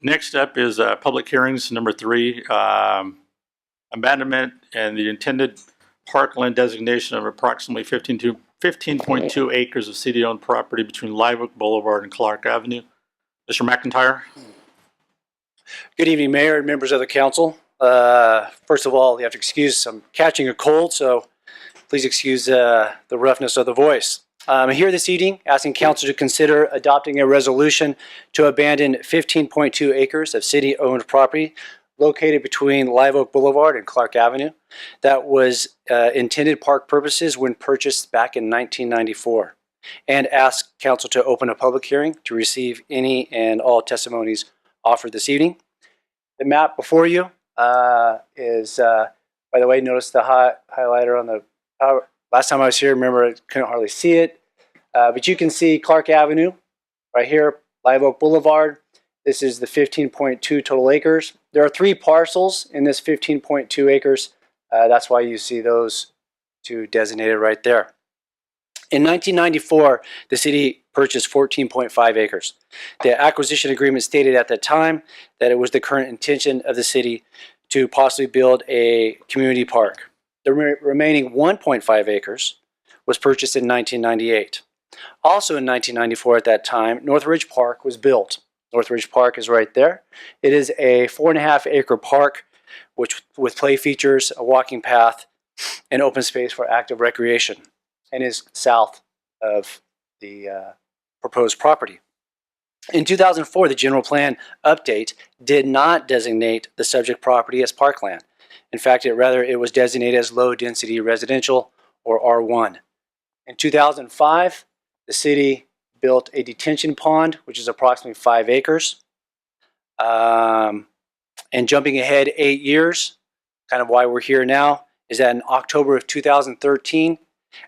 Next up is public hearings, number 3, abandonment and the intended parkland designation of approximately 15.2 acres of city-owned property between Live Oak Boulevard and Clark Avenue. Mr. McIntyre. Good evening, Mayor and members of the council. First of all, you have to excuse I'm catching a cold, so please excuse the roughness of the voice. I'm here this evening asking council to consider adopting a resolution to abandon 15.2 acres of city-owned property located between Live Oak Boulevard and Clark Avenue that was intended park purposes when purchased back in 1994, and ask council to open a public hearing to receive any and all testimonies offered this evening. The map before you is, by the way, notice the highlighter on the power. Last time I was here, remember, I couldn't hardly see it. But you can see Clark Avenue right here, Live Oak Boulevard. This is the 15.2 total acres. There are 3 parcels in this 15.2 acres. That's why you see those 2 designated right there. In 1994, the city purchased 14.5 acres. The acquisition agreement stated at that time that it was the current intention of the city to possibly build a community park. The remaining 1.5 acres was purchased in 1998. Also in 1994 at that time, Northridge Park was built. Northridge Park is right there. It is a 4.5 acre park with play features, a walking path, and open space for active recreation, and is south of the proposed property. In 2004, the general plan update did not designate the subject property as parkland. In fact, it was designated as low density residential, or R1. In 2005, the city built a detention pond, which is approximately 5 acres. And jumping ahead 8 years, kind of why we're here now, is that in October of 2013,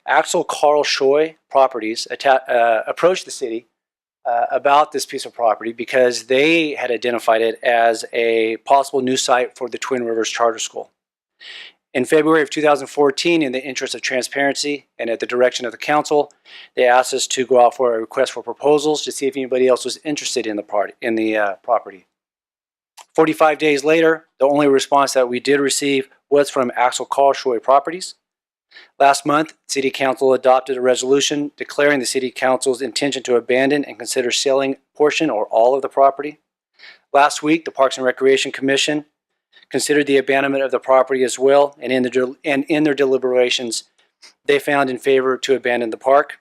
Axel Carl Schoy Properties approached the city about this piece of property because they had identified it as a possible new site for the Twin Rivers Charter School. In February of 2014, in the interest of transparency and at the direction of the council, they asked us to go out for a request for proposals to see if anybody else was interested in the property. 45 days later, the only response that we did receive was from Axel Carl Schoy Properties. Last month, City Council adopted a resolution declaring the City Council's intention to abandon and consider selling a portion or all of the property. Last week, the Parks and Recreation Commission considered the abandonment of the property as well, and in their deliberations, they found in favor to abandon the park.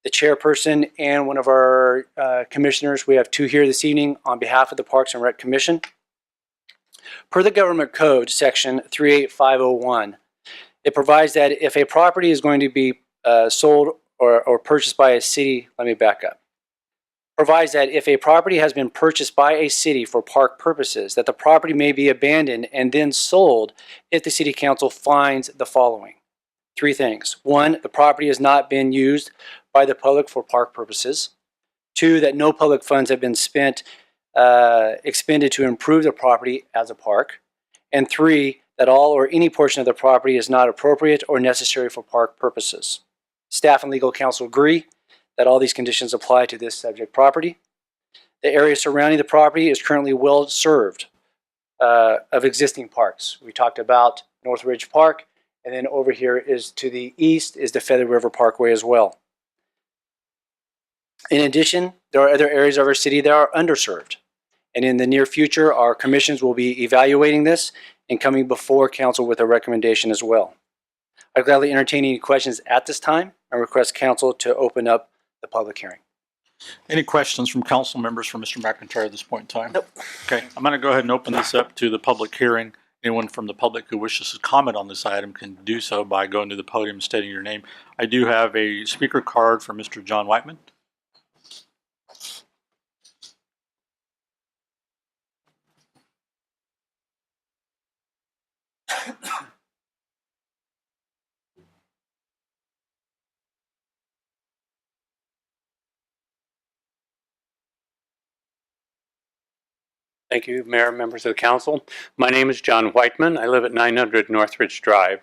The chairperson and one of our commissioners, we have 2 here this evening on behalf of the Parks and Rec Commission. Per the Government Code, Section 38501, it provides that if a property is going to be sold or purchased by a city, let me back up. Provides that if a property has been purchased by a city for park purposes, that the property may be abandoned and then sold if the City Council finds the following. 3 things. 1, the property has not been used by the public for park purposes. 2, that no public funds have been expended to improve the property as a park. And 3, that all or any portion of the property is not appropriate or necessary for park purposes. Staff and legal counsel agree that all these conditions apply to this subject property. The area surrounding the property is currently well served of existing parks. We talked about Northridge Park, and then over here is to the east is the Feather River Parkway as well. In addition, there are other areas of our city that are underserved. And in the near future, our commissions will be evaluating this and coming before council with a recommendation as well. I'd gladly entertain any questions at this time and request council to open up the public hearing. Any questions from council members for Mr. McIntyre at this point in time? Nope. Okay, I'm going to go ahead and open this up to the public hearing. Anyone from the public who wishes to comment on this item can do so by going to the podium and stating your name. I do have a speaker card for Mr. John Whiteman. Thank you, Mayor, members of the council. My name is John Whiteman. I live at 900 Northridge Drive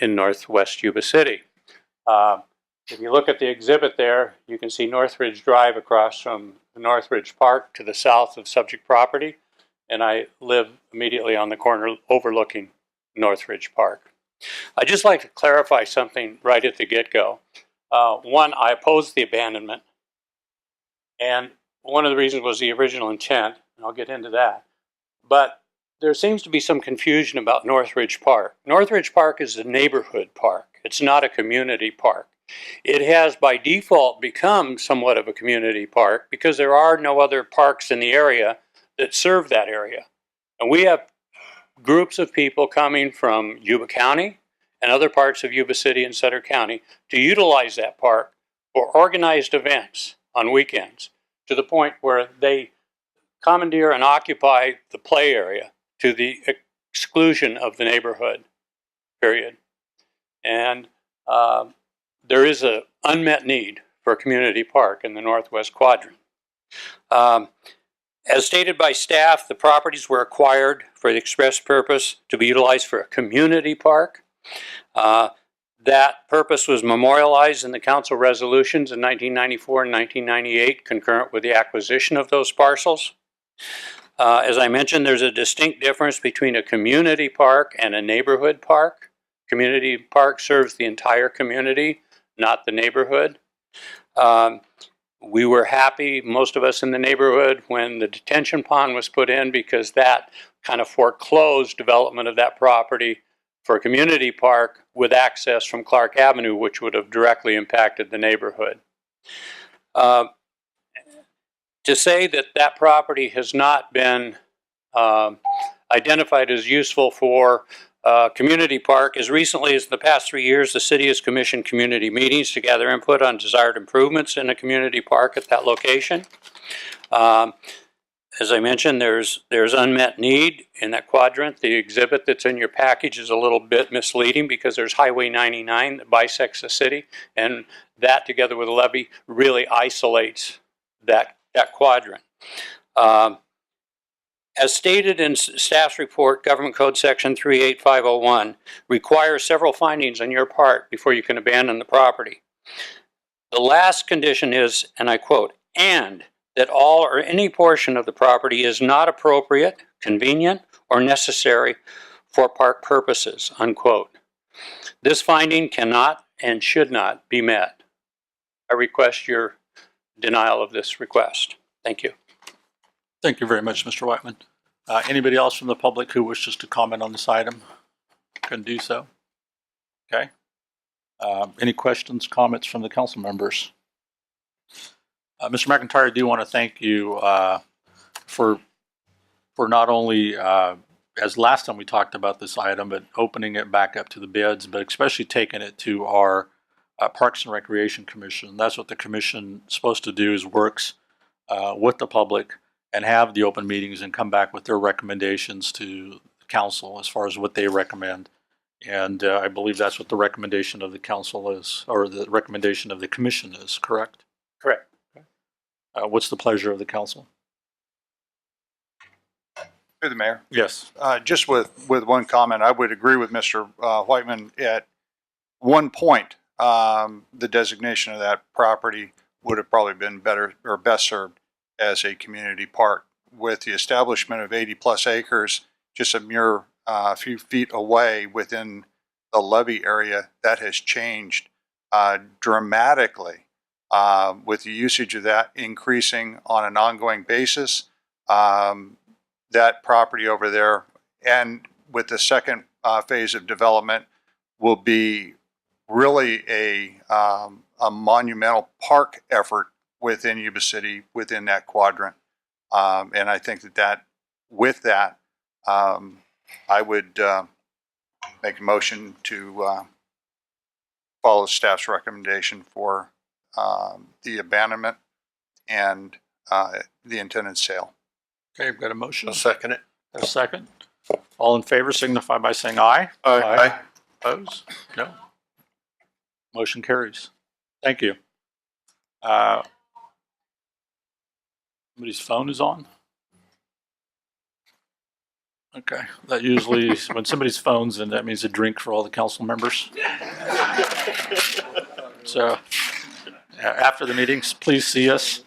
in northwest Yuba City. If you look at the exhibit there, you can see Northridge Drive across from Northridge Park to the south of subject property, and I live immediately on the corner overlooking Northridge Park. I'd just like to clarify something right at the get-go. One, I oppose the abandonment, and one of the reasons was the original intent, and I'll get into that. But there seems to be some confusion about Northridge Park. Northridge Park is a neighborhood park. It's not a community park. It has by default become somewhat of a community park because there are no other parks in the area that serve that area. And we have groups of people coming from Yuba County and other parts of Yuba City and Sutter County to utilize that park for organized events on weekends, to the point where they commandeer and occupy the play area to the exclusion of the neighborhood, period. And there is an unmet need for a community park in the Northwest Quadrant. As stated by staff, the properties were acquired for the express purpose to be utilized for a community park. That purpose was memorialized in the council resolutions in 1994 and 1998, concurrent with the acquisition of those parcels. As I mentioned, there's a distinct difference between a community park and a neighborhood park. Community park serves the entire community, not the neighborhood. We were happy, most of us in the neighborhood, when the detention pond was put in, because that kind of foreclosed development of that property for a community park with access from Clark Avenue, which would have directly impacted the neighborhood. To say that that property has not been identified as useful for community park, as recently as the past 3 years, the city has commissioned community meetings to gather input on desired improvements in a community park at that location. As I mentioned, there's unmet need in that quadrant. The exhibit that's in your package is a little bit misleading because there's Highway 99 that bisects the city, and that together with a levee really isolates that quadrant. As stated in staff's report, Government Code Section 38501 requires several findings on your part before you can abandon the property. The last condition is, and I quote, "and that all or any portion of the property is not appropriate, convenient, or necessary for park purposes," unquote. This finding cannot and should not be met. I request your denial of this request. Thank you. Thank you very much, Mr. Whiteman. Anybody else from the public who wishes to comment on this item can do so. Okay. Any questions, comments from the council members? Mr. McIntyre, I do want to thank you for not only, as last time we talked about this item, but opening it back up to the bids, but especially taking it to our Parks and Recreation Commission. That's what the commission is supposed to do, is works with the public and have the open meetings and come back with their recommendations to the council as far as what they recommend. And I believe that's what the recommendation of the council is, or the recommendation of the commission is, correct? Correct. What's the pleasure of the council? Through the mayor. Yes. Just with one comment, I would agree with Mr. Whiteman. At one point, the designation of that property would have probably been better or best served as a community park. With the establishment of 80 plus acres, just a mere few feet away within the levee area, that has changed dramatically, with the usage of that increasing on an ongoing basis. That property over there, and with the second phase of development, will be really a monumental park effort within Yuba City, within that quadrant. And I think that with that, I would make a motion to follow staff's recommendation for the abandonment and the intended sale. Okay, I've got a motion. I'll second it. A second. All in favor signify by saying aye. Aye. Opposed? No. Motion carries. Thank you. Somebody's phone is on? Okay, that usually, when somebody's phone's in, that means a drink for all the council members. So, after the meetings, please see us.